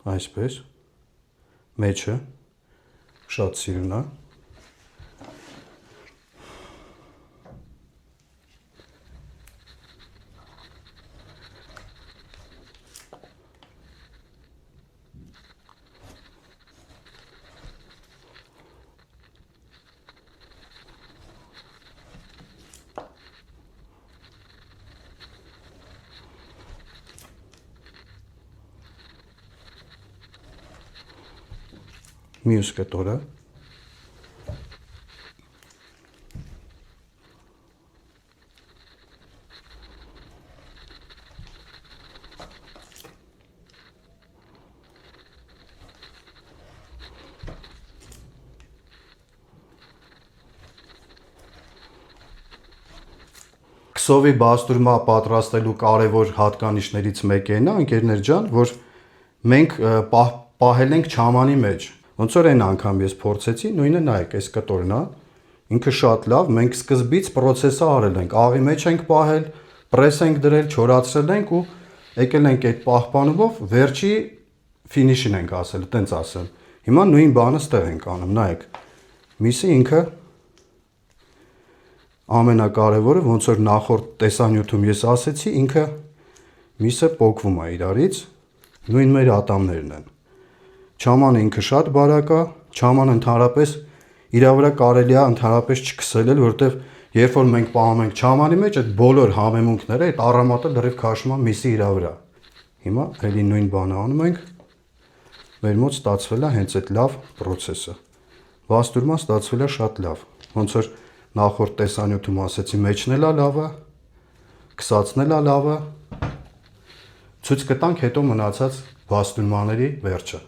Այսպես, մեջը, շատ սիրուն է, մյուս կտորը, Քսովի բաստուրմա պատրաստելու կարևոր հատկանիշներից մեկը այն է, ընկերներ ջան, որ մենք պահել ենք չամանի մեջ։ Ոնց որ այն անգամ ես փորձեցի, նույնը նայեք, այս կտորն է, ինքը շատ լավ, մենք սկզբից process-ը արել ենք, աղի մեջ ենք պահել, պրես ենք դրել, չորացրել ենք ու եկել ենք այդ պահպանումով վերջի ֆինիշին ենք ասել, տենց ասեմ։ Հիմա նույն բանը ստեղ ենք անում, նայեք։ Միսը ինքը ամենակարևորը, ոնց որ նախորդ տեսանյութում ես ասեցի, ինքը միսը պոկվում է իրարից, նույն մեր ատամներն են։ Չամանը ինքը շատ բարակ է, չաման ընդհանրապես իր վրա կարելի է ընդհանրապես չքսել, որովհետև երբ որ մենք պահում ենք չամանի մեջ, այդ բոլոր համեմունքները, այդ առամատը լրիվ քաշում է միսի իր վրա։ Հիմա էլի նույն բանը անում ենք, մեր մոտ ստացվել է հենց այդ լավ process-ը։ Բաստուրման ստացվել է շատ լավ, ոնց որ նախորդ տեսանյութում ասեցի, մեջն էլ է լավը, քսածն էլ է լավը, ցույց կտանք հետո մնացած բաստուրմաների վերջը։